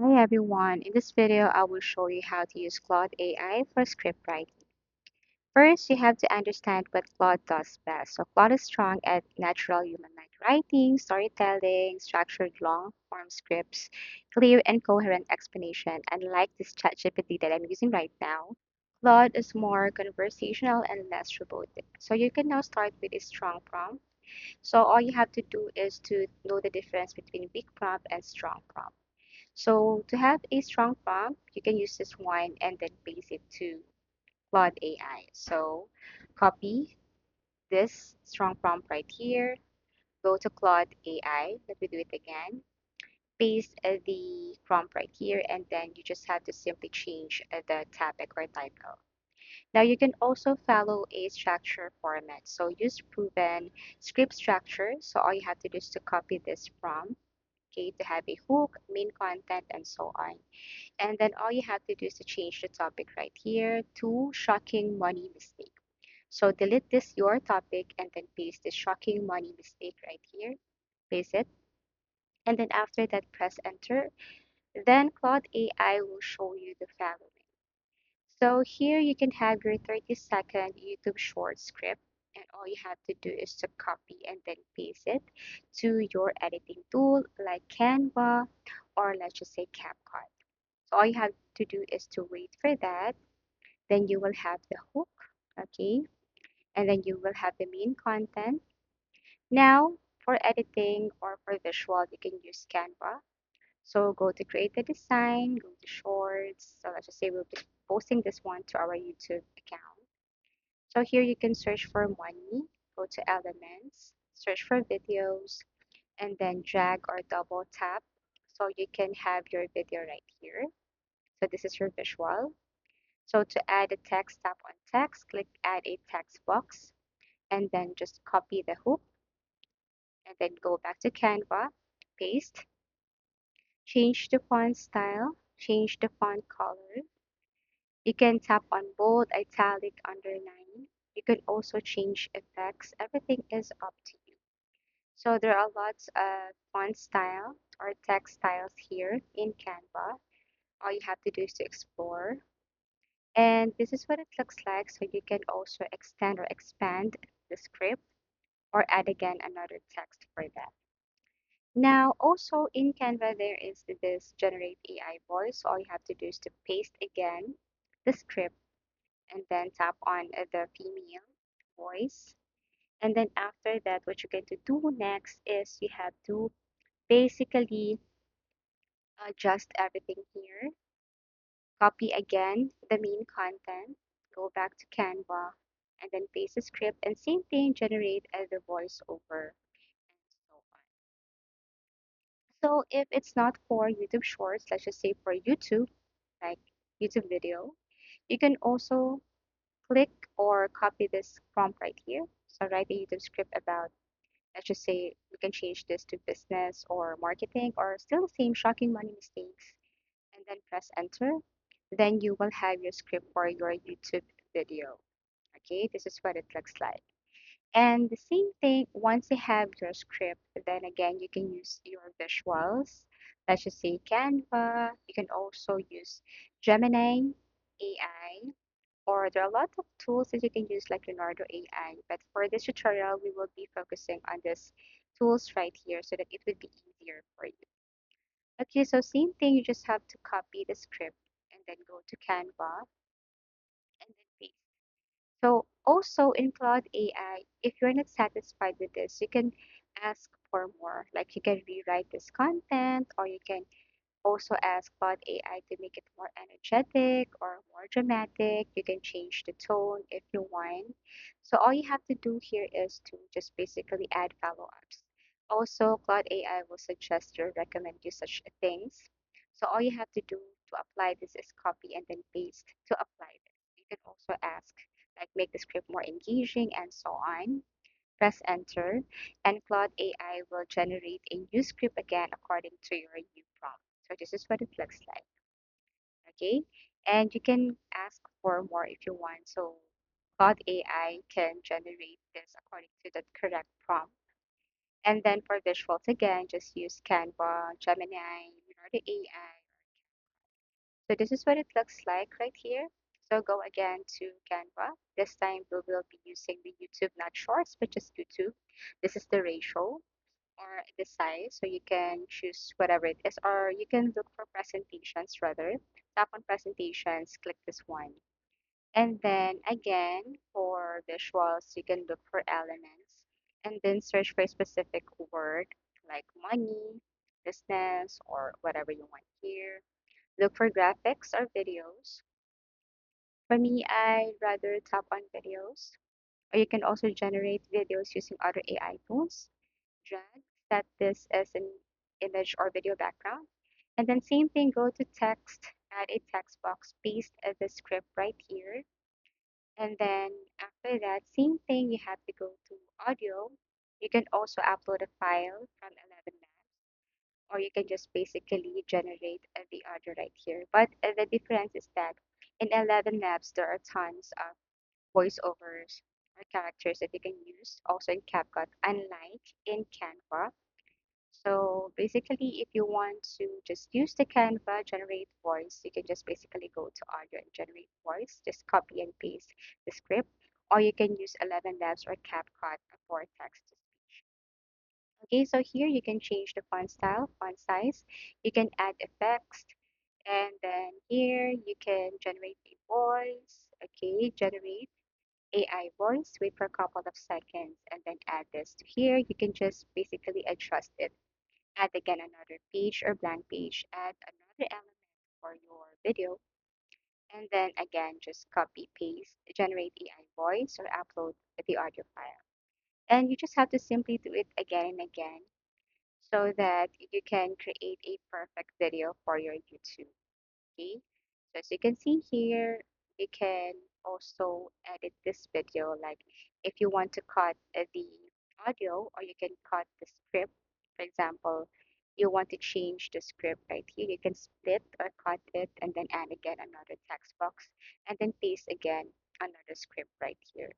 Hi everyone, in this video I will show you how to use Claude AI for script writing. First, you have to understand what Claude does best. So Claude is strong at natural human-like writing, storytelling, structured long-form scripts, clear and coherent explanation, unlike this ChatGPT that I'm using right now. Claude is more conversational and less robotic. So you can now start with a strong prompt. So all you have to do is to know the difference between weak prompt and strong prompt. So to have a strong prompt, you can use this one and then paste it to Claude AI. So copy this strong prompt right here, go to Claude AI, let me do it again, paste the prompt right here, and then you just have to simply change the topic or title. Now you can also follow a structure format. So use proven script structure. So all you have to do is to copy this prompt, okay, to have a hook, main content, and so on. And then all you have to do is to change the topic right here to shocking money mistake. So delete this your topic and then paste the shocking money mistake right here. Paste it. And then after that, press enter. Then Claude AI will show you the following. So here you can have your 30-second YouTube short script. And all you have to do is to copy and then paste it to your editing tool like Canva or let's just say CapCut. So all you have to do is to wait for that. Then you will have the hook, okay? And then you will have the main content. Now, for editing or for visual, you can use Canva. So go to create the design, go to shorts. So let's just say we'll be posting this one to our YouTube account. So here you can search for money, go to elements, search for videos, and then drag or double tap. So you can have your video right here. So this is your visual. So to add a text, tap on text, click add a text box, and then just copy the hook, and then go back to Canva, paste, change the font style, change the font color. You can tap on bold, italic, underline. You can also change effects. Everything is up to you. So there are lots of font style or text styles here in Canva. All you have to do is to explore. And this is what it looks like. So you can also extend or expand the script or add again another text for that. Now, also in Canva, there is this generate AI voice. So all you have to do is to paste again the script and then tap on the female voice. And then after that, what you're going to do next is you have to basically adjust everything here. Copy again the main content, go back to Canva, and then paste the script, and same thing, generate the voiceover, and so on. So if it's not for YouTube Shorts, let's just say for YouTube, like YouTube video, you can also click or copy this prompt right here. So write a YouTube script about, let's just say we can change this to business or marketing or still the same shocking money mistakes, and then press enter. Then you will have your script for your YouTube video. Okay, this is what it looks like. And the same thing, once you have your script, then again, you can use your visuals. Let's just say Canva. You can also use Gemini AI, or there are a lot of tools that you can use like Leonardo AI. But for this tutorial, we will be focusing on this tools right here so that it would be easier for you. Okay, so same thing, you just have to copy the script and then go to Canva and then paste. So also in Claude AI, if you're not satisfied with this, you can ask for more. Like you can rewrite this content, or you can also ask Claude AI to make it more energetic or more dramatic. You can change the tone if you want. So all you have to do here is to just basically add follow-ups. Also, Claude AI will suggest or recommend you such things. So all you have to do to apply this is copy and then paste to apply this. You can also ask, like make the script more engaging and so on. Press enter, and Claude AI will generate a new script again according to your new prompt. So this is what it looks like, okay? And you can ask for more if you want. So Claude AI can generate this according to the correct prompt. And then for visuals again, just use Canva, Gemini, Leonardo AI, So this is what it looks like right here. So go again to Canva. This time we will be using the YouTube, not Shorts, but just YouTube. This is the ratio or the size. So you can choose whatever it is, or you can look for presentations rather. Tap on presentations, click this one. And then again, for visuals, you can look for elements and then search for a specific word like money, business, or whatever you want here. Look for graphics or videos. For me, I rather tap on videos. Or you can also generate videos using other AI tools. Drag, set this as an image or video background. And then same thing, go to text, add a text box, paste the script right here. And then after that, same thing, you have to go to audio. You can also upload a file from 11 Labs, or you can just basically generate the audio right here. But the difference is that in 11 Labs, there are tons of voiceovers or characters that you can use also in CapCut, unlike in Canva. So basically, if you want to just use the Canva generate voice, you can just basically go to audio and generate voice, just copy and paste the script, or you can use 11 Labs or CapCut for text to speech. Okay, so here you can change the font style, font size, you can add effects, and then here you can generate a voice. Okay, generate AI voice, wait for a couple of seconds, and then add this to here. You can just basically adjust it. Add again another page or blank page, add another element for your video, and then again just copy, paste, generate AI voice or upload the audio file. And you just have to simply do it again and again so that you can create a perfect video for your YouTube. Okay, so as you can see here, you can also edit this video, like if you want to cut the audio, or you can cut the script. For example, you want to change the script right here, you can split or cut it and then add again another text box and then paste again another script right here.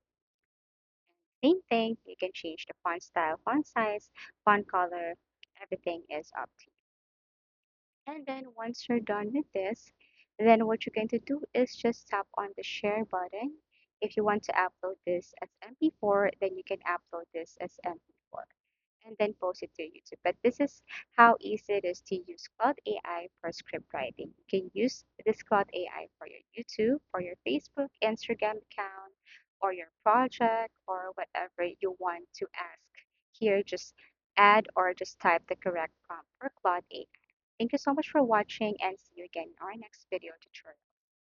Same thing, you can change the font style, font size, font color, everything is up to you. And then once you're done with this, then what you're going to do is just tap on the share button. If you want to upload this as MP4, then you can upload this as MP4 and then post it to YouTube. But this is how easy it is to use Cloud AI for script writing. You can use this Cloud AI for your YouTube, for your Facebook, Instagram account, or your project, or whatever you want to ask. Here, just add or just type the correct prompt for Cloud AI. Thank you so much for watching and see you again in our next video tutorial.